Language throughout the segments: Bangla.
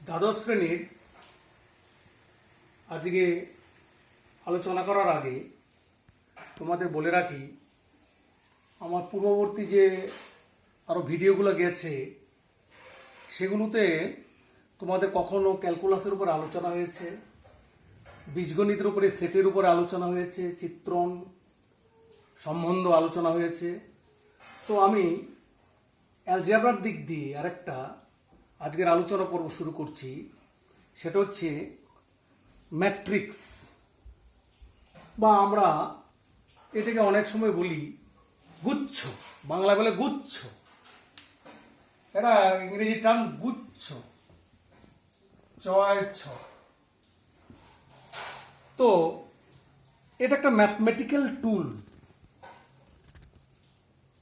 দ্বাদশ শ্রেণীর আজকে আলোচনা করার আগে তোমাদের বলে রাখি, আমার পূর্ববর্তী যে আরও ভিডিওগুলো গেছে সেগুলোতে তোমাদের কখনো ক্যালকুলাসের উপর আলোচনা হয়েছে, বীজগণিতের উপরে সেটের উপরে আলোচনা হয়েছে, চিত্রণ সম্বন্ধ আলোচনা হয়েছে। তো আমি অ্যালজেব্রার দিক দিয়ে আরেকটা আজকের আলোচনা পর্ব শুরু করছি। সেটা হচ্ছে ম্যাট্রিক্স, বা আমরা এটাকে অনেক সময় বলি গুচ্ছ, বাংলা বলে গুচ্ছ, এটা ইংরেজি টার্ম গুচ্ছ, ছয় ছ। তো এটা একটা ম্যাথমেটিক্যাল টুল,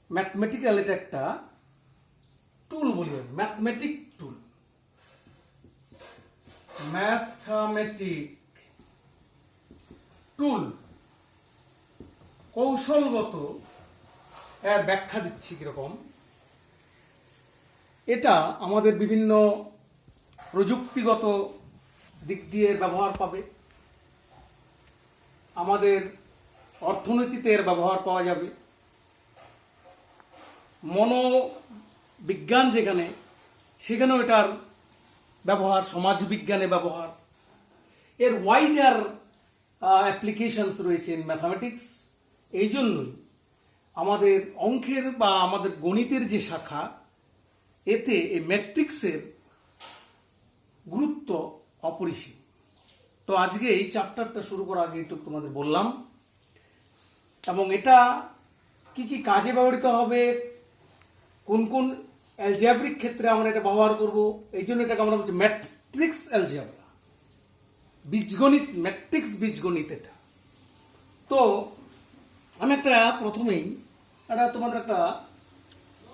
ম্যাথমেটিক্যাল, এটা একটা টুল বলি, ম্যাথমেটিক টুল, ম্যাথমেটিক টুল, কৌশলগত ব্যাখ্যা দিচ্ছি কিরকম। এটা আমাদের বিভিন্ন প্রযুক্তিগত দিক দিয়ে ব্যবহার পাবে, আমাদের অর্থনীতিতে এর ব্যবহার পাওয়া যাবে, মনোবিজ্ঞান যেখানে সেখানেও এটার ব্যবহার, সমাজবিজ্ঞানে ব্যবহার, এর ওয়াইডার অ্যাপ্লিকেশনস রয়েছে ইন ম্যাথামেটিক্স। এই জন্যই আমাদের অঙ্কের বা আমাদের গণিতের যে শাখা, এতে এই ম্যাট্রিক্সের গুরুত্ব অপরিসীম। তো আজকে এই চ্যাপ্টারটা শুরু করার আগে একটু তোমাদের বললাম, এবং এটা কি কি কাজে ব্যবহৃত হবে, কোন কোন অ্যালজেব্রিক ক্ষেত্রে আমরা এটা ব্যবহার করব, এই জন্য এটাকে আমরা বলছি ম্যাট্রিক্স অ্যালজেব্রা, বীজগণিত, ম্যাট্রিক্স বীজগণিত এটা। তো আমি একটা প্রথমেই এটা তোমাদের একটা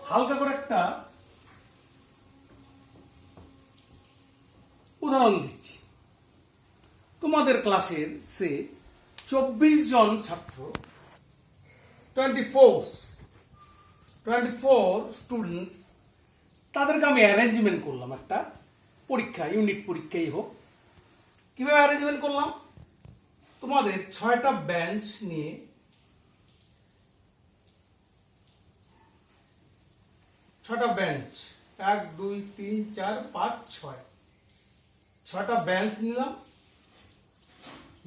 হালকা করে একটা উদাহরণ দিচ্ছি। তোমাদের ক্লাসের সে 24 জন ছাত্র, 24 স্টুডেন্টস, তাদেরকে আমি অ্যারেঞ্জমেন্ট করলাম একটা পরীক্ষা, ইউনিট পরীক্ষাই হোক। কিভাবে অ্যারেঞ্জমেন্ট করলাম? তোমাদের 6টা বেঞ্চ নিয়ে, 6টা বেঞ্চ, 1 2 3 4 5 6, 6টা বেঞ্চ নিলাম,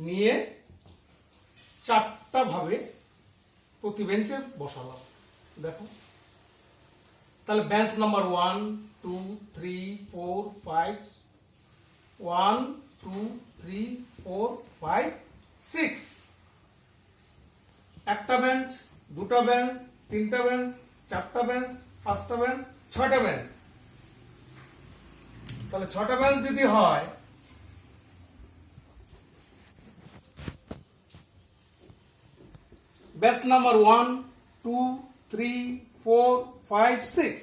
নিয়ে 4টা ভাবে প্রতি বেঞ্চে বসালাম। দেখো, তাহলে বেঞ্চ নাম্বার 1 2 3 4 5, 1 2 3 4 5 6, একটা বেঞ্চ, দুটা বেঞ্চ, তিনটা বেঞ্চ, চারটা বেঞ্চ, পাঁচটা বেঞ্চ, 6টা বেঞ্চ। তাহলে 6টা বেঞ্চ যদি হয়, বেঞ্চ নাম্বার 1 2 3 4 5 6,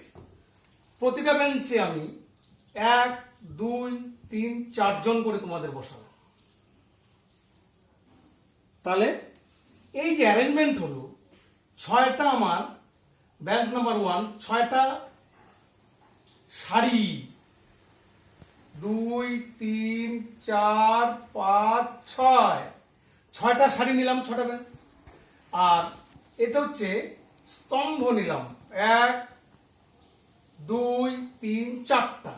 প্রতিটা বেঞ্চে আমি 1 2 3 4 জন করে তোমাদের বসালাম। তাহলে এই যে অ্যারেঞ্জমেন্ট হলো, 6টা আমার বেঞ্চ নাম্বার 1, 6টা সারি, 2 3 4 5 6, 6টা সারি নিলাম, 6টা বেঞ্চ। আর এটা হচ্ছে স্তম্ভ নিলাম, 1 2 3 4টা,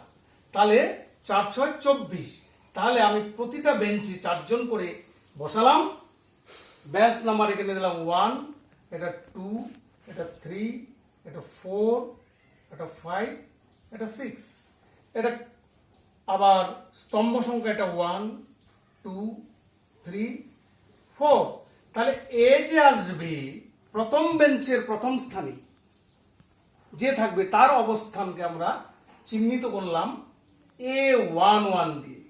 তাহলে 4 6 24। তাহলে আমি প্রতিটা বেঞ্চে 4 জন করে বসালাম। বেঞ্চ নাম্বার এখানে দিলাম 1, এটা 2, এটা 3, এটা 4, এটা 5, এটা 6, এটা আবার স্তম্ভ সংখ্যা, এটা 1 2 3 4। তাহলে এ যে আসবে প্রথম বেঞ্চের প্রথম স্থানে যে থাকবে, তার অবস্থানকে আমরা চিহ্নিত করলাম A11 দিয়ে,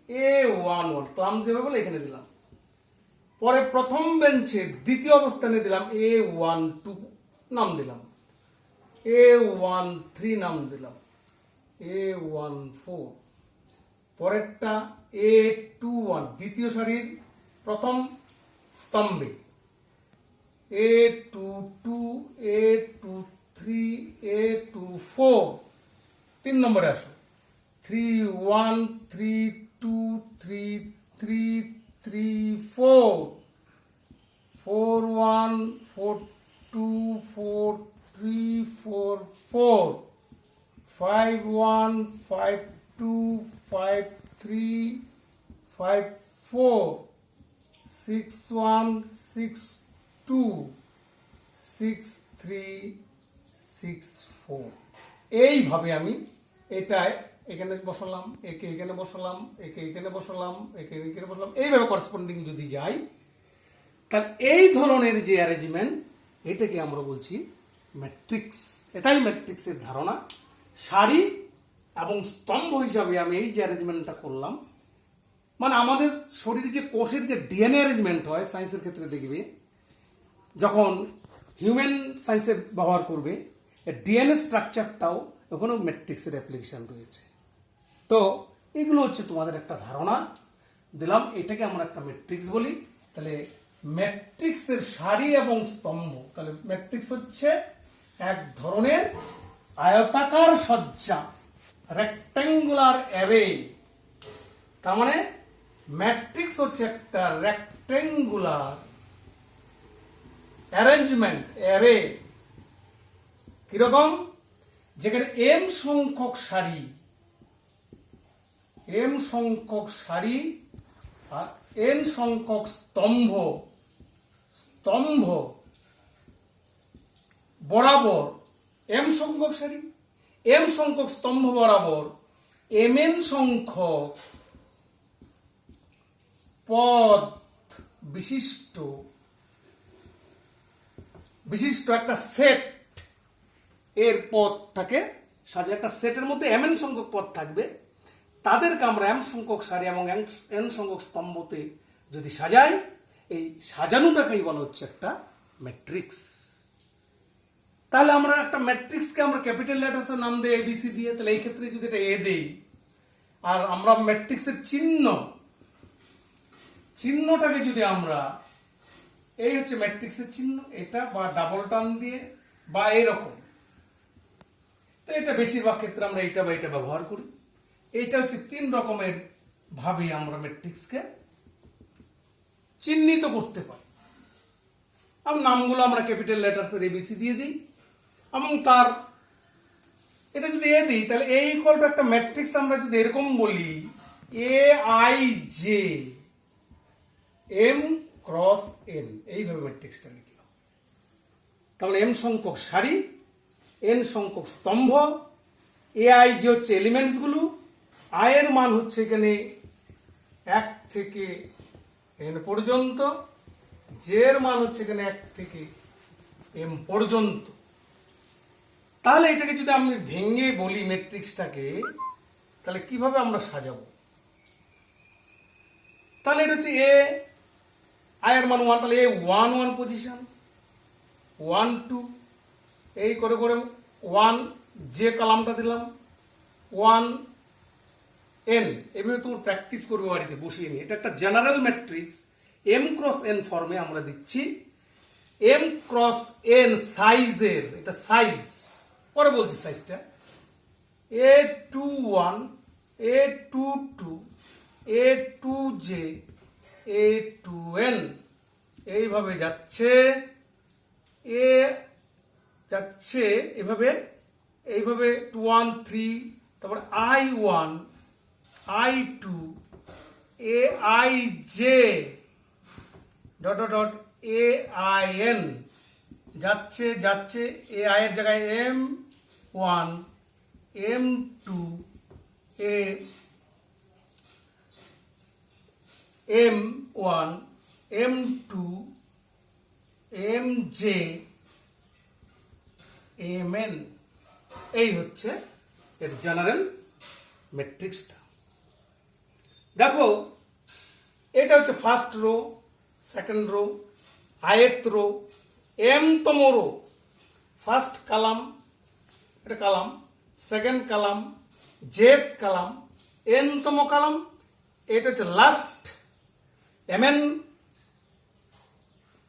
A11 ক্লাম যেভাবে বলে এখানে দিলাম। পরে প্রথম বেঞ্চের দ্বিতীয় অবস্থানে দিলাম A12 নাম দিলাম, A13 নাম দিলাম, A14। পরেরটা A21 দ্বিতীয় সারির প্রথম স্তম্ভে, A22 A23 A24, 3 নম্বরে আসো 3 1 3 2 3 3 3 4 4 1 4 2 4 3 4 4 5 1 5 2 5 3 5 4 6 1 6 2 6 3 6 4 এইভাবে আমি এটা এখানে বসালাম, একে এখানে বসালাম, একে এখানে বসালাম, একে এখানে বসালাম, এইভাবে করসপন্ডিং যদি যাই, তার এই ধরনের যে অ্যারেঞ্জমেন্ট, এটাকে আমরা বলছি ম্যাট্রিক্স। এটাই ম্যাট্রিক্সের ধারণা। সারি এবং স্তম্ভ হিসাবে আমি এই যে অ্যারেঞ্জমেন্টটা করলাম, মানে আমাদের শরীরে যে কোষের যে ডিএনএ অ্যারেঞ্জমেন্ট হয় সায়েন্সের ক্ষেত্রে দেখবে, যখন হিউম্যান সায়েন্সের ব্যবহার করবে, ডিএনএ স্ট্রাকচারটাও ওখানেও ম্যাট্রিক্সের অ্যাপ্লিকেশন রয়েছে। তো এগুলো হচ্ছে তোমাদের একটা ধারণা দিলাম, এটাকে আমরা একটা ম্যাট্রিক্স বলি। তাহলে ম্যাট্রিক্সের সারি এবং স্তম্ভ, তাহলে ম্যাট্রিক্স হচ্ছে এক ধরনের আয়তাকার সজ্জা, রেক্ট্যাঙ্গুলার অ্যারে। তার মানে ম্যাট্রিক্স হচ্ছে একটা রেক্ট্যাঙ্গুলার অ্যারেঞ্জমেন্ট, অ্যারে। কিরকম? যেখানে এম সংখ্যক সারি, এম সংখ্যক সারি আর এন সংখ্যক স্তম্ভ, স্তম্ভ বরাবর এম সংখ্যক সারি, এম সংখ্যক স্তম্ভ বরাবর এম এন সংখ্যক পদ বিশিষ্ট বিশিষ্ট একটা সেট এর পদটাকে সাজিয়ে, একটা সেটের মধ্যে এম এন সংখ্যক পদ থাকবে, তাদেরকে আমরা এম সংখ্যক সারি এবং এন সংখ্যক স্তম্ভতে যদি সাজাই, এই সাজানোটাকেই বলা হচ্ছে একটা ম্যাট্রিক্স। তাহলে আমরা একটা ম্যাট্রিক্সকে আমরা ক্যাপিটাল লেটার্সের নাম দেই এবিসি দিয়ে, তাহলে এই ক্ষেত্রে যদি এটা এ দেই, আর আমরা ম্যাট্রিক্সের চিহ্নটাকে যদি আমরা, এই হচ্ছে ম্যাট্রিক্সের চিহ্ন, এটা বা ডাবল টার্ন দিয়ে বা এরকম, তো এটা বেশিরভাগ ক্ষেত্রে আমরা এইটা বা এটা ব্যবহার করি। এইটা হচ্ছে 3 রকমের ভাবে আমরা ম্যাট্রিক্সকে চিহ্নিত করতে পারি। আর নামগুলো আমরা ক্যাপিটাল লেটার্সের এবিসি দিয়ে দিই, এবং তার এটা যদি এ দিই, তাহলে এ ইকুয়াল টু একটা ম্যাট্রিক্স আমরা যদি এরকম বলি, A I J M cross N, এইভাবে ম্যাট্রিক্সটা লিখলাম। তাহলে এম সংখ্যক সারি, এন সংখ্যক স্তম্ভ, এ আই জে হচ্ছে এলিমেন্টস গুলো, আই এর মান হচ্ছে এখানে 1 থেকে এন পর্যন্ত, জে এর মান হচ্ছে এখানে 1 থেকে এম পর্যন্ত। তাহলে এটাকে যদি আমি ভেঙে বলি ম্যাট্রিক্সটাকে, তাহলে কিভাবে আমরা সাজাবো? তাহলে এটা হচ্ছে এ, আই এর মান 1, তাহলে এ 1 1 পজিশন, 1 2, এই করে করে 1, যে কলামটা দিলাম 1 এন, এভাবে তুমি প্র্যাকটিস করবে বাড়িতে বসিয়ে নিয়ে। এটা একটা general matrix, M cross N ফর্মে আমরা দিচ্ছি। এম ক্রস এন সাইজের, এটা সাইজ পরে বলছি সাইজটা, A21, A22, A2J, A2N, এইভাবে যাচ্ছে, এ যাচ্ছে এভাবে, এইভাবে 2 1 3, তারপর I1, I2, AIJ dot dot dot AIN, যাচ্ছে যাচ্ছে, AI এর জায়গায় M1, M2, M1, M2, MJ, MN, এই হচ্ছে এর জেনারেল ম্যাট্রিক্সটা। দেখো, এটা হচ্ছে ফার্স্ট রো, সেকেন্ড রো, আয়েত রো, এম তম রো, ফার্স্ট কালাম, এটা column, second column, j column, N তম কালাম, এটা হচ্ছে last MN,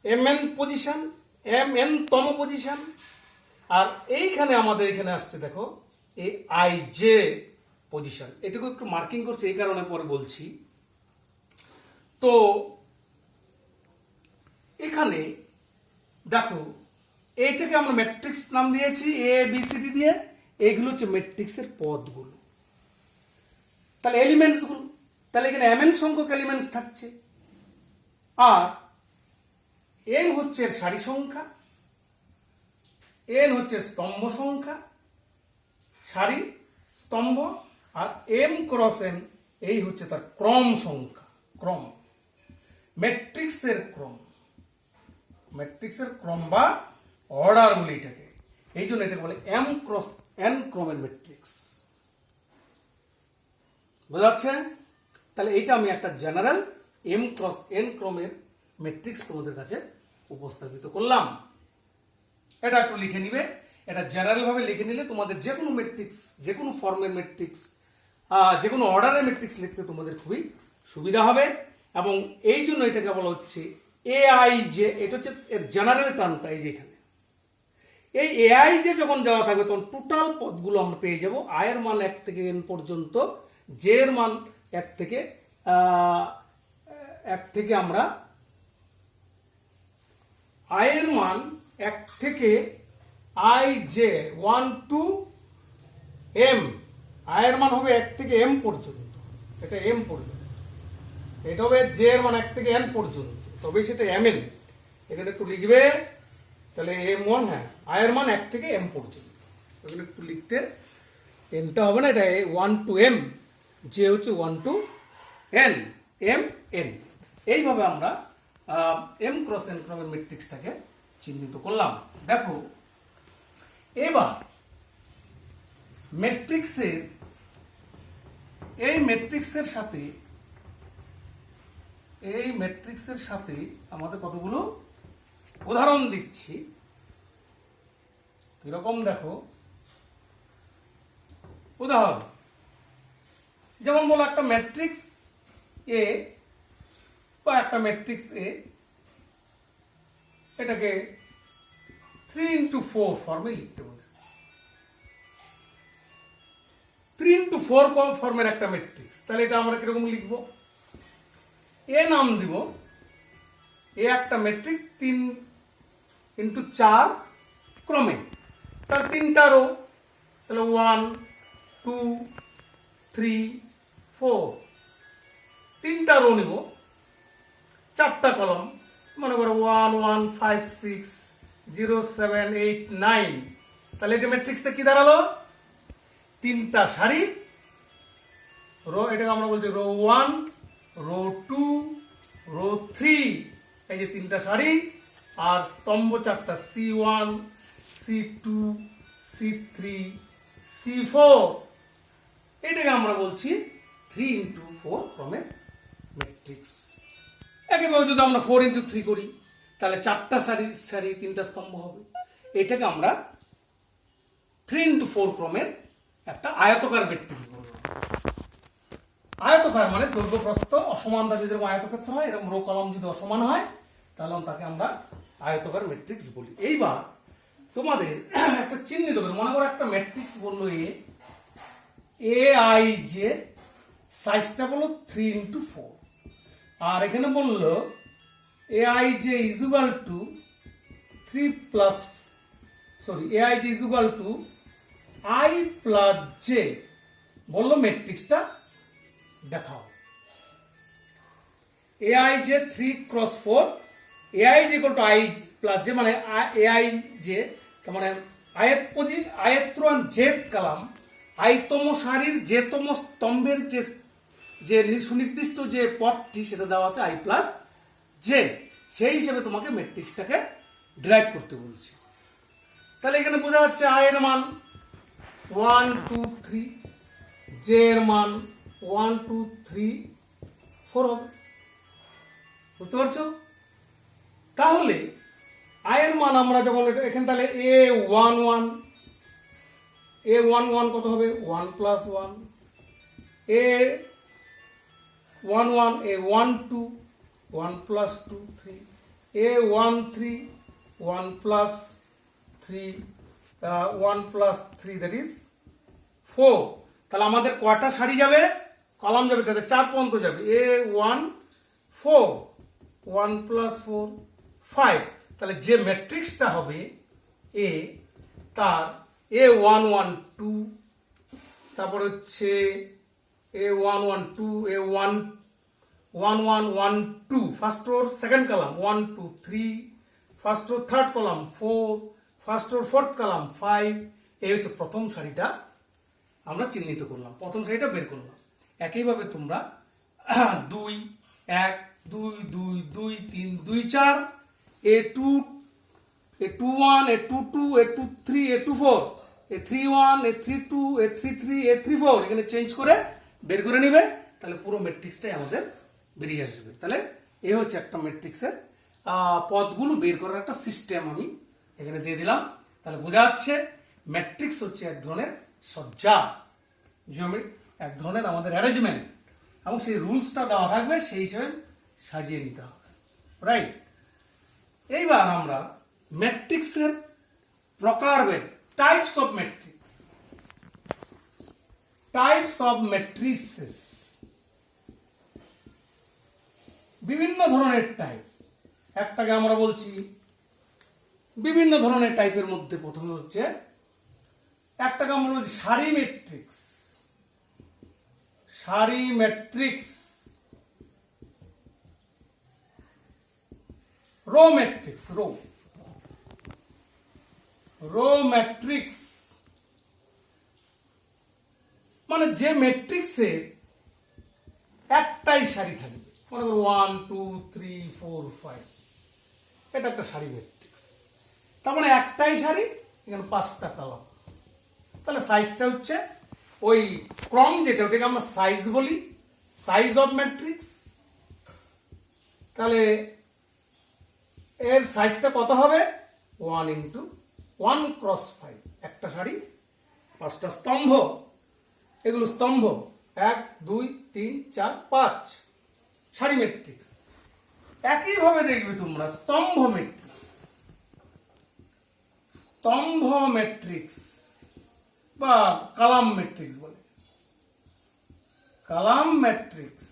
MN position, MN তম পজিশন। আর এইখানে আমাদের এখানে আসছে দেখো এই আই জে পজিশন। এটুকু একটু মার্কিং করছে এই কারণে পরে বলছি। তো এখানে দেখো এইটাকে আমরা ম্যাট্রিক্স নাম দিয়েছি এ বি সি ডি দিয়ে, এইগুলো হচ্ছে ম্যাট্রিক্সের পদগুলো, তাহলে এলিমেন্টস গুলো, তাহলে এখানে mn সংখ্যক এলিমেন্টস থাকছে, আর n হচ্ছে সারি সংখ্যা, n হচ্ছে স্তম্ভ সংখ্যা, সারি স্তম্ভ, আর m ক্রস n এই হচ্ছে তার ক্রম সংখ্যা, ক্রম, ম্যাট্রিক্সের ক্রম, ম্যাট্রিক্সের ক্রম বা অর্ডার বলি এটাকে, এই জন্য এটাকে বলে m ক্রস n ক্রমের ম্যাট্রিক্স। বোঝা যাচ্ছে? তাহলে এইটা আমি একটা জেনারেল m ক্রস n ক্রমের ম্যাট্রিক্স তোমাদের কাছে উপস্থাপিত করলাম। এটা একটু লিখে নিবে, এটা জেনারেল ভাবে লিখে নিলে তোমাদের যে কোনো ম্যাট্রিক্স, যে কোনো ফর্মের ম্যাট্রিক্স, যে কোনো অর্ডারের ম্যাট্রিক্স লিখতে তোমাদের খুবই সুবিধা হবে। এবং এই জন্য এটাকে বলা হচ্ছে AIJ, এটা হচ্ছে এর জেনারেল টার্মটা। এই যে এখানে এই AIJ যখন দেওয়া থাকবে তখন টোটাল পদগুলো আমরা পেয়ে যাব, i এর মান 1 থেকে n পর্যন্ত, j এর মান 1 থেকে আমরা i এর মান 1 থেকে ij 1 টু m, i এর মান হবে 1 থেকে m পর্যন্ত, এটা m পর্যন্ত, এটা হবে j এর মান 1 থেকে n পর্যন্ত, তবে সেটা mn, এখানে একটু লিখবে, তাহলে m1, হ্যাঁ i এর মান 1 থেকে m পর্যন্ত, এখানে একটু লিখতে, nটা হবে না, এটা 1 টু m, j হচ্ছে 1 টু n, m n, এইভাবে আমরা m ক্রস n ক্রমের ম্যাট্রিক্সটাকে চিহ্নিত করলাম। দেখো এবার ম্যাট্রিক্সের, এই ম্যাট্রিক্সের সাথে আমাদের কতগুলো উদাহরণ দিচ্ছি, এরকম দেখো উদাহরণ, যেমন বলো একটা ম্যাট্রিক্স এ বা একটা ম্যাট্রিক্স এ, এটাকে 3x4 ফর্মে লিখতে বলছে, 3x4 ফর্মের একটা ম্যাট্রিক্স, তাহলে এটা আমরা কিরকম লিখবো, এ নাম দিব, এ একটা ম্যাট্রিক্স 3x4 ক্রমে, তার 3টা রো, তাহলে 1 2 3 4, 3টা রো নিব, 4টা কলম, মনে করো 1 1 5 6 0 7 8 9, তাহলে এটা ম্যাট্রিক্সটা কি দাঁড়ালো, 3টা সারি, রো, এটাকে আমরা বলছি রো 1 রো 2 রো 3, এই যে 3টা সারি, আর স্তম্ভ 4টা, C1 C2 C3 C4, এটাকে আমরা বলছি 3x4 ক্রমের ম্যাট্রিক্স। একেবারে যদি আমরা 4x3 করি তাহলে 4টা সারি 3টা স্তম্ভ হবে, এটাকে আমরা 3x4 ক্রমের একটা আয়তকার ম্যাট্রিক্স বলবো। আয়তকার মানে দৈর্ঘ্য প্রস্থ অসমান থাকে, যেরকম আয়তক্ষেত্র হয়, এরকম রো কলম যদি অসমান হয় তাহলে তাকে আমরা আয়তকার ম্যাট্রিক্স বলি। এইবার তোমাদের একটা চিহ্নিত করে, মনে করো একটা ম্যাট্রিক্স বললো AIJ, সাইজটা বলো 3x4, আর এখানে বললো AIJ is equal to 3 plus, sorry, AIJ is equal to I plus J, বললো ম্যাট্রিক্সটা দেখাও, AIJ 3x4, AIJ equal to I plus J, মানে AIJ তার মানে আয়ত্রন জেদ কালাম, আয়তম সারির যেতম স্তম্ভের যে সুনির্দিষ্ট যে পদটি সেটা দেওয়া আছে I প্লাস জে, সেই হিসেবে তোমাকে ম্যাট্রিক্সটাকে ডিরাইভ করতে বলছি। তাহলে এখানে বোঝা যাচ্ছে I এর মান 1 2 3, J এর মান 1 2 3 4 হবে, বুঝতে পারছো? তাহলে I এর মান আমরা যখন এখানে, তাহলে A11 কত হবে, 1 plus 1, A11 A12 1 plus 2 3, A13 1 plus 3 1 plus 3, that is 4, তাহলে আমাদের কয়টা সারি যাবে, কলাম যাবে, তাহলে 4 পর্যন্ত যাবে। A1 4, 1 + 4 5। তাহলে যে ম্যাট্রিক্সটা হবে এ, তার A1 1 2, তারপর হচ্ছে A1 1 2, A1 1 1 1 2, ফার্স্ট রোর সেকেন্ড কলাম 1 2 3, ফার্স্ট রোর থার্ড কলাম 4, ফার্স্ট রোর ফোর্থ কলাম 5। এই হচ্ছে প্রথম সারিটা আমরা চিহ্নিত করলাম, প্রথম সারিটা বের করলাম। একইভাবে তোমরা 2 1 2 2 2 3 2 4, A2 A21 A22 A23 A24 A31 A32 A33 A34 এখানে চেঞ্জ করে বের করে নেবে, তাহলে পুরো ম্যাট্রিক্সটাই আমাদের বেরিয়ে আসবে। তাহলে এই হচ্ছে একটা ম্যাট্রিক্সের পদগুলো বের করার একটা সিস্টেম আমি এখানে দিয়ে দিলাম। তাহলে বোঝা যাচ্ছে ম্যাট্রিক্স হচ্ছে এক ধরনের সজ্জা, জিওমেট্রি, এক ধরনের আমাদের অ্যারেঞ্জমেন্ট, এবং সেই রুলসটা দেওয়া থাকবে, সেই হিসেবে সাজিয়ে নিতে হবে, রাইট। এইবার আমরা ম্যাট্রিক্সের প্রকারভেদ, types of matrix, types of matrices, বিভিন্ন ধরনের টাইপ। একটাকে আমরা বলছি বিভিন্ন ধরনের টাইপের মধ্যে প্রথমে হচ্ছে একটাকে আমরা বলছি সারি ম্যাট্রিক্স, সারি matrix, row matrix, row matrix মানে যে ম্যাট্রিক্সের একটাই সারি থাকবে, মনে করো 1 2 3 4 5, এটা একটা সারি ম্যাট্রিক্স। তার মানে একটাই সারি, এখানে 5টা কলাম। তাহলে সাইজটা হচ্ছে ওই ক্রম যেটা, ওটাকে আমরা সাইজ বলি, সাইজ অফ ম্যাট্রিক্স। তাহলে এর সাইজটা কত হবে, 1 × 1 × 5, একটা সারি 5টা স্তম্ভ, এগুলো স্তম্ভ 1 2 3 4 5, সারি ম্যাট্রিক্স। একইভাবে দেখবে তোমরা স্তম্ভ ম্যাট্রিক্স, স্তম্ভ ম্যাট্রিক্স বা কলাম ম্যাট্রিক্স বলে, কলাম ম্যাট্রিক্স।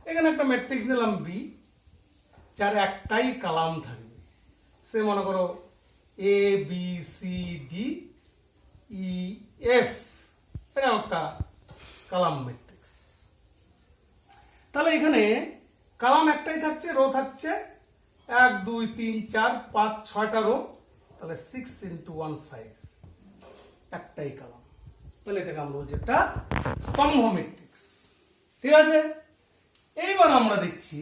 এখানে একটা ম্যাট্রিক্স দিলাম বি, যার একটাই কলাম থাকবে, সে মনে করো A B C D E F, এটা একটা কলাম ম্যাট্রিক্স। তাহলে এখানে কলাম একটাই থাকছে, রো থাকছে 1 2 3 4 5 6টা রো, তাহলে 6 × 1 সাইজ, একটাই কলাম। তাহলে এটাকে আমরা বলছি একটা স্তম্ভ ম্যাট্রিক্স, ঠিক আছে। এইবার আমরা দেখছি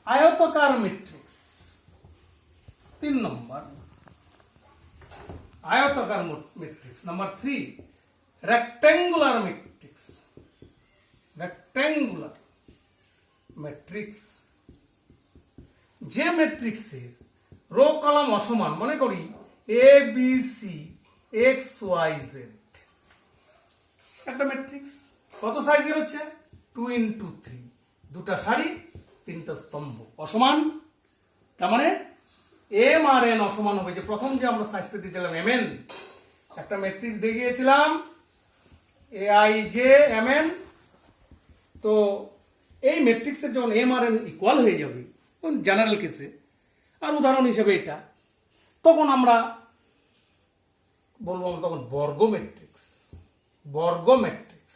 আয়তাকার ম্যাট্রিক্স, 3 নম্বর আয়তাকার matrix. Number 3 rectangular matrix, rectangular matrix, যে ম্যাট্রিক্সের রো কলাম অসমান, মনে করি A B C X Y Z, একটা ম্যাট্রিক্স কত সাইজের হচ্ছে 2 × 3, দুটা সারি 3টা স্তম্ভ অসমান। তার মানে এম আর এন অসমান হবে। যে প্রথম যে আমরা সাইজটা দিয়েছিলাম এম এন, একটা ম্যাট্রিক্স দেখিয়েছিলাম A I J M N, তো এই ম্যাট্রিক্সের যখন এম আর এন ইকুয়াল হয়ে যাবে জেনারেল কেসে, আর উদাহরণ হিসেবে এটা, তখন আমরা বলবো তখন বর্গ ম্যাট্রিক্স, বর্গ ম্যাট্রিক্স।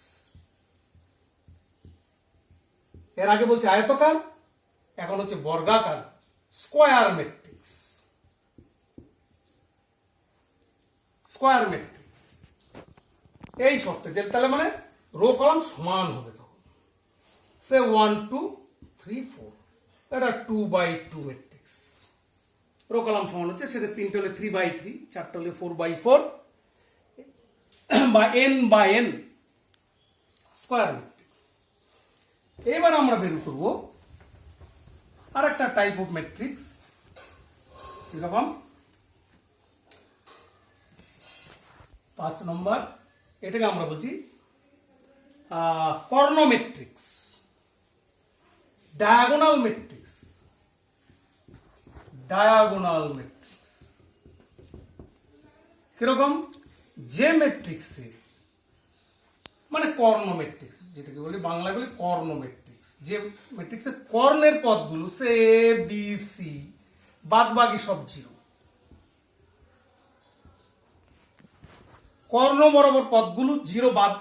এর আগে বলছে আয়তকার, এখন হচ্ছে বর্গাকার, স্কোয়ার ম্যাট্রিক্স, স্কোয়ার ম্যাট্রিক্স। এই শর্তে যে তাহলে মানে রো কলাম সমান হবে, তখন সে 1 2 3 4, এটা 2/2 ম্যাট্রিক্স। রো কলাম সমান হচ্ছে, সেটা 3টে হলে 3/3, 4টে হলে 4/4 বা n/n, স্কোয়ার ম্যাট্রিক্স। এবার আমরা বের করব আরেকটা টাইপ অফ ম্যাট্রিক্স, এরকম 5 নম্বর, এটাকে আমরা বলছি কর্ণ matrix, diagonal matrix, diagonal matrix. কিরকম, যে ম্যাট্রিক্সে কর্ণ ম্যাট্রিক্স, যেটাকে বলি বাংলা বলি কর্ণ ম্যাট্রিক্স, যে ম্যাট্রিক্সের কর্ণের পদগুলো সে এ বি সি বাদ বাকি সব জিরো, কর্ণ বরাবর পদগুলো জিরো বাদ,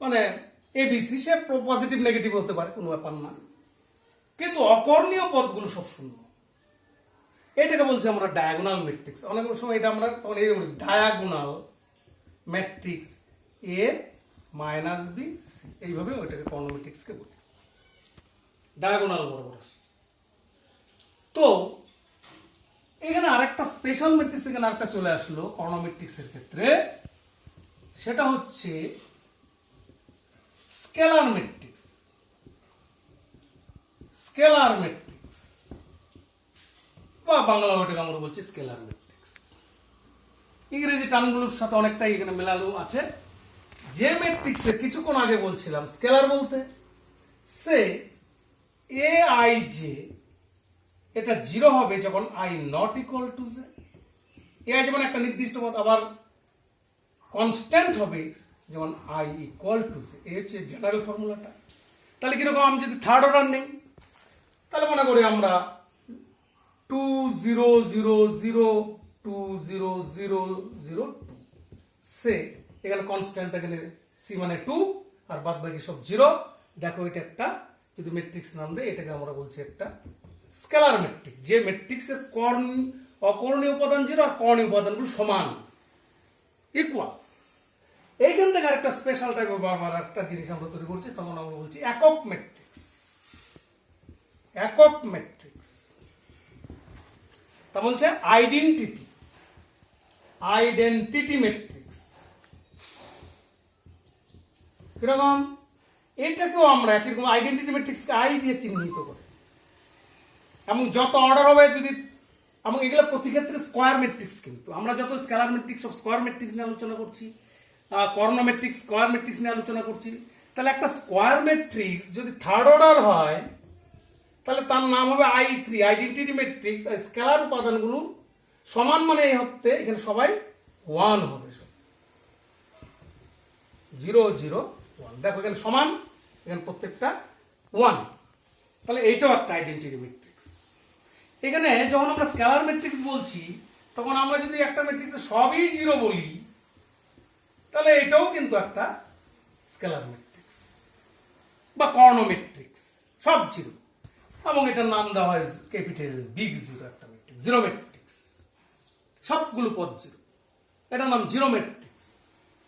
মানে এবিসি সে পজিটিভ নেগেটিভ হতে পারে, কোনো ব্যাপার না, কিন্তু অকর্ণীয় পদগুলো সব শূন্য। এটাকে বলছি আমরা ডায়াগোনাল ম্যাট্রিক্স। অনেক সময় এটা আমরা তখন এই ডায়াগোনাল ম্যাট্রিক্স এ মাইনাস বি সি, এইভাবে ওইটাকে কর্ণ ম্যাট্রিক্সকে বলি, ডায়াগোনাল বরাবর আসছে। তো এখানে আরেকটা স্পেশাল ম্যাট্রিক্স এখানে আরেকটা চলে আসলো কর্ণ ম্যাট্রিক্সের ক্ষেত্রে, সেটা হচ্ছে স্কেলার ম্যাট্রিক্স। স্কেলার ম্যাট্রিক্স বা বাংলা ওটাকে আমরা বলছি স্কেলার ম্যাট্রিক্স। ইংরেজি টার্মগুলোর সাথে অনেকটাই এখানে মেলানো আছে। যে ম্যাট্রিক্সের কিছুক্ষণ আগে বলছিলাম স্কেলার বলতে, সে এ আই জে এটা জিরো হবে যখন I not equal to J. A I যেমন একটা নির্দিষ্ট পদ, আবার কনস্ট্যান্ট হবে যেমন আই ইকুয়াল টু জে। এই হচ্ছে জেনারেল ফর্মুলাটা। তাহলে কিরকম, আমি যদি থার্ড অর্ডার নেই, তাহলে মনে করি আমরা 2 0 0 0 2 0 0 0 2, সে এখানে কনস্ট্যান্ট, এখানে সি মানে 2 আর বাদ বাকি সব জিরো। দেখো এটা একটা যদি ম্যাট্রিক্স নাম দেয়, এটাকে আমরা বলছি একটা স্কেলার ম্যাট্রিক্স, যে ম্যাট্রিক্সের অকর্ণীয় উপাদান জিরো আর কর্ণীয় উপাদানগুলো সমান, ইকুয়াল। এইখান থেকে আরেকটা স্পেশাল টাইপের বারবার একটা জিনিস আমরা তৈরি করছি, তখন আমরা বলছি একক ম্যাট্রিক্স। একক ম্যাট্রিক্স তা বলছে আইডেন্টিটি, আইডেন্টিটি ম্যাট্রিক্স। কিরকম, এটাকেও আমরা একই রকম আইডেন্টিটি ম্যাট্রিক্সকে আই দিয়ে চিহ্নিত করি, এবং যত অর্ডার হবে যদি, এবং এগুলো প্রতি ক্ষেত্রে স্কোয়ার ম্যাট্রিক্স, কিন্তু আমরা যত স্কেলার ম্যাট্রিক্স সব স্কোয়ার ম্যাট্রিক্স নিয়ে আলোচনা করছি, কর্ণ ম্যাট্রিক্স স্কোয়ার ম্যাট্রিক্স নিয়ে আলোচনা করছি। তাহলে একটা স্কোয়ার ম্যাট্রিক্স যদি থার্ড অর্ডার হয়, তাহলে তার নাম হবে I3, আইডেন্টিটি ম্যাট্রিক্স। স্কেলার উপাদানগুলো সমান মানে হতে এখানে সবাই 1 হবে, 0 0 1। দেখো এখানে সমান, এখানে প্রত্যেকটা 1, তাহলে এইটাও একটা আইডেন্টিটি ম্যাট্রিক্স। এখানে যখন আমরা স্কেলার ম্যাট্রিক্স বলছি, তখন আমরা যদি একটা ম্যাট্রিক্সে সবই 0 বলি, তাহলে এটাও কিন্তু একটা স্কেলার ম্যাট্রিক্স বা কর্ণ ম্যাট্রিক্স, সব 0, এবং এটার নাম দেওয়া হয় ক্যাপিটাল বিগ 0, একটা ম্যাট্রিক্স, জিরো ম্যাট্রিক্স, সবগুলো পদ 0, এটার নাম জিরো ম্যাট্রিক্স।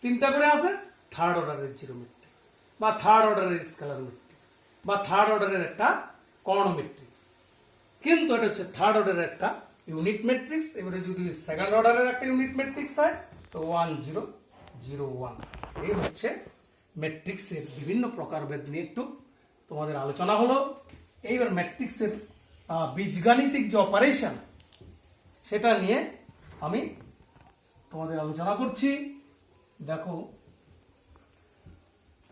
তিনটা করে আছে, থার্ড অর্ডারের জিরো ম্যাট্রিক্স বা থার্ড অর্ডারের স্কেলার ম্যাট্রিক্স বা থার্ড অর্ডারের একটা কর্ণ ম্যাট্রিক্স, কিন্তু এটা হচ্ছে থার্ড অর্ডারের একটা ইউনিট ম্যাট্রিক্স। এবারে যদি সেকেন্ড অর্ডারের একটা ইউনিট ম্যাট্রিক্স হয়, তো 1 0 0 1। এই হচ্ছে ম্যাট্রিক্সের বিভিন্ন প্রকারভেদ নিয়ে একটু তোমাদের আলোচনা হলো। এইবার ম্যাট্রিক্সের বীজগাণিতিক যে অপারেশন, সেটা নিয়ে আমি তোমাদের আলোচনা করছি। দেখো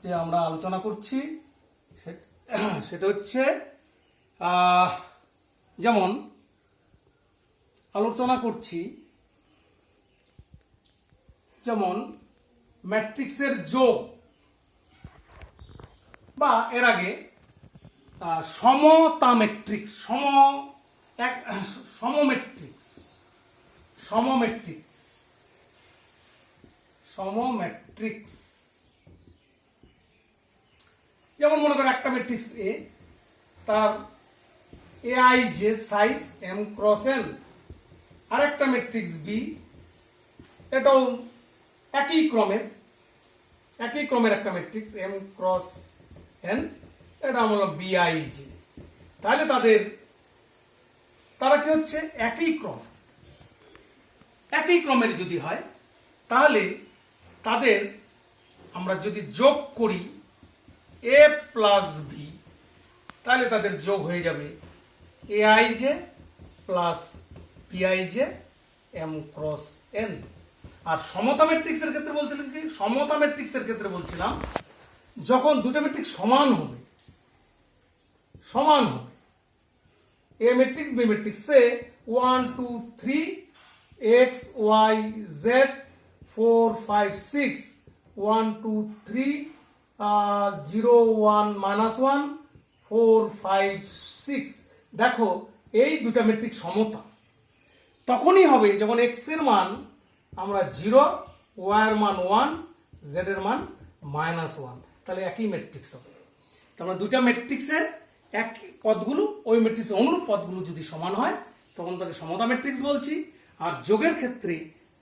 যে আমরা আলোচনা করছি সেটা হচ্ছে যেমন আলোচনা করছি, যেমন ম্যাট্রিক্সের যোগ, বা এর আগে সমতা ম্যাট্রিক্স, সমম্যাট্রিক্স, সমম্যাট্রিক্স, সমম্যাট্রিক্স। যেমন মনে করো একটা ম্যাট্রিক্স এ, তার এআই যে সাইজ m ক্রস n, আর একটা ম্যাট্রিক্স বি, এটাও একই ক্রমের একটা ম্যাট্রিক্স m ক্রস n, এটা হলো BIJ। তাহলে তারা কি হচ্ছে একই ক্রমের যদি হয়, তাহলে তাদের আমরা যদি যোগ করি a প্লাস বি, তাহলে তাদের যোগ হয়ে যাবে AIJ plus BIJ m cross n। আর সমতা ম্যাট্রিক্সের ক্ষেত্রে বলছিলাম কি, সমতা ম্যাট্রিক্সের ক্ষেত্রে বলছিলাম যখন দুটো ম্যাট্রিক্স সমান হবে, এ ম্যাট্রিক্স বি ম্যাট্রিক্স, সে 1 2 3 x y z 4 5 6 1 2 3 0 1 -1 4 5 6। দেখো এই দুটা ম্যাট্রিক্স সমতা তখনই হবে যখন x এর মান আমরা 0, y এর মান 1, z এর মান -1, তাহলে একই ম্যাট্রিক্স হবে। তারপরে দুটা ম্যাট্রিক্সের এক পদগুলো ওই ম্যাট্রিক্সের অনুরূপ পদগুলো যদি সমান হয় তখন তাকে সমতা ম্যাট্রিক্স বলছি। আর যোগের ক্ষেত্রে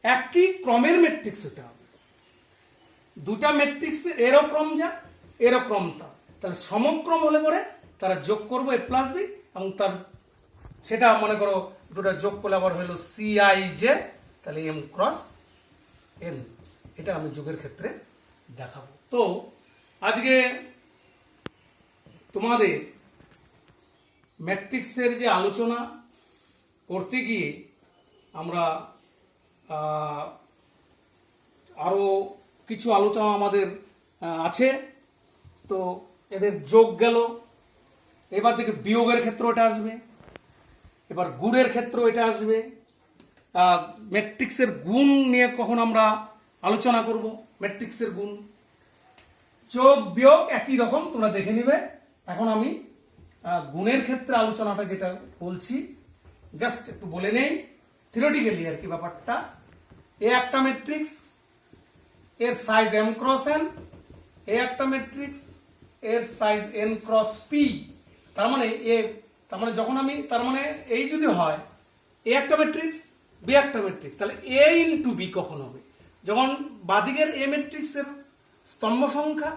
একই ক্রমের ম্যাট্রিক্স হতে হবে। দুটা ম্যাট্রিক্সের এরও ক্রম যা এরও ক্রম তা, তাহলে সমক্রম হলে পরে তারা যোগ করবো a প্লাস বি, এবং তার সেটা মনে করো দুটা যোগ করলে আবার হলো CIJ, তাহলে M ক্রস N। এটা আমি যোগের ক্ষেত্রে দেখাবো। তো আজকে তোমাদের ম্যাট্রিক্সের যে আলোচনা করতে গিয়ে আমরা আরো কিছু আলোচনা আমাদের আছে। তো এদের যোগ গেল, এবার থেকে বিয়োগের ক্ষেত্র এটা আসবে, এবার গুণের ক্ষেত্র এটা আসবে। ম্যাট্রিক্সের গুণ নিয়ে কখন আমরা আলোচনা করব, ম্যাট্রিক্সের গুণ। যোগ বিয়োগ একই রকম, তোমরা দেখে নিবে। এখন আমি গুণের ক্ষেত্রে আলোচনাটা যেটা বলছি জাস্ট একটু বলে নেই থিওরিটিক্যালি আর কি ব্যাপারটা। এ একটা ম্যাট্রিক্স, এর সাইজ m ক্রস n, এ একটা ম্যাট্রিক্স, এর সাইজ n ক্রস p। তার মানে যখন আমি তার মানে এই যদি হয় এ একটা ম্যাট্রিক্স, বি একটা ম্যাট্রিক্স, তাহলে a ইনটু বি কখন হবে? যখন বাদিকের এ ম্যাট্রিক্সের স্তম্ভ সংখ্যা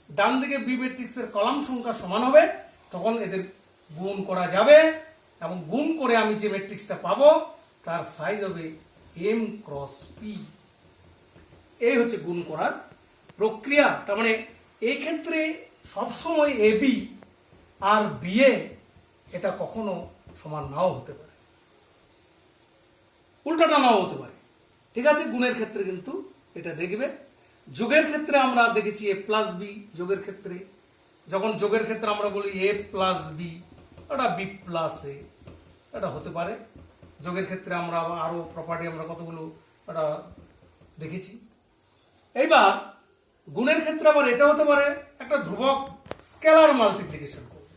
ডান দিকে বি ম্যাট্রিক্সের কলাম সংখ্যা সমান হবে, তখন এদের গুণ করা যাবে, এবং গুণ করে আমি যে ম্যাট্রিক্সটা পাবো তার সাইজ হবে m ক্রস p। এই হচ্ছে গুণ করার প্রক্রিয়া। তার মানে এই ক্ষেত্রে সবসময় A B R B A এটা কখনো সমান নাও হতে পারে, উল্টাটা নাও হতে পারে। ঠিক আছে, গুণের ক্ষেত্রে কিন্তু এটা দেখবে। যোগের ক্ষেত্রে আমরা দেখেছি এ প্লাস বি যোগের ক্ষেত্রে, যখন যোগের ক্ষেত্রে আমরা বলি এ প্লাস বি, এটা বি প্লাস এ, এটা হতে পারে। যোগের ক্ষেত্রে আমরা আরো প্রপার্টি আমরা কতগুলো এটা দেখেছি। এইবার গুণের ক্ষেত্রে আবার এটা হতে পারে একটা ধ্রুবক স্কেলার মাল্টিপ্লিকেশন করবে,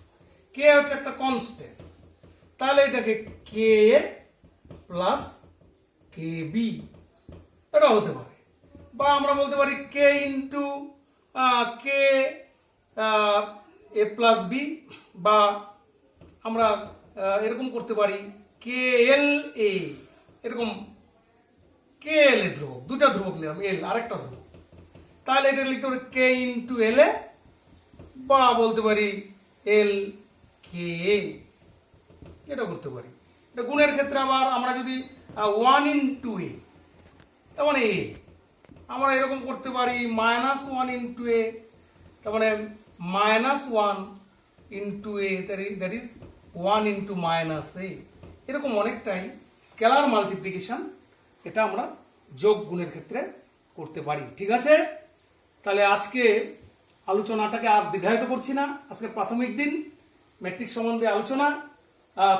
কে হচ্ছে একটা কনস্ট্যান্ট, তাহলে এটাকে কে প্লাস কে বি এটা হতে পারে। বা আমরা বলতে পারি কে ইন্টু কে এ প্লাস বি, বা আমরা এরকম করতে পারি কে এল এ, এরকম কে এল এ ধ্রুবক, দুটা ধ্রুবক নিলাম, এল আরেকটা ধ্রুবক, তাহলে এটা লিখতে পারি কে ইন্টু এল এ, বা বলতে পারি এল কে এ, এটা করতে পারি। এটা গুণের ক্ষেত্রে আবার আমরা যদি 1 ইন্টু এ, তার মানে এ, আমরা এরকম করতে পারি -1 ইন্টু এ, তার মানে -1 into A, that is 1 into minus A. এরকম অনেকটাই স্কেলার মাল্টিপ্লিকেশন এটা আমরা যোগ গুণের ক্ষেত্রে করতে পারি। ঠিক আছে, তাহলে আজকে আলোচনাটাকে আর দীর্ঘায়িত করছি না। আজকে প্রাথমিক দিন ম্যাট্রিক্স সম্বন্ধে আলোচনা।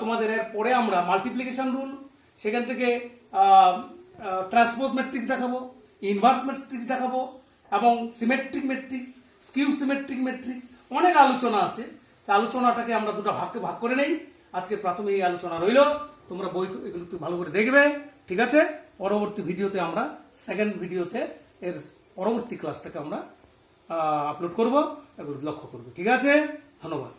তোমাদের এর পরে আমরা মাল্টিপ্লিকেশন রুল, সেখান থেকে ট্রান্সপোজ ম্যাট্রিক্স দেখাবো, ইনভার্স ম্যাট্রিক্স দেখাবো, এবং symmetric matrix, skew symmetric matrix, অনেক আলোচনা আছে। আলোচনাটাকে আমরা দুটো ভাগে ভাগ করে নেই। আজকে প্রাথমিক এই আলোচনা রইল, তোমরা বই এগুলো ভালো করে দেখবে। ঠিক আছে, পরবর্তী ভিডিওতে আমরা সেকেন্ড ভিডিওতে এর পরবর্তী ক্লাসটাকে আমরা আপলোড করব, এগুলো লক্ষ্য করবে। ঠিক আছে, ধন্যবাদ।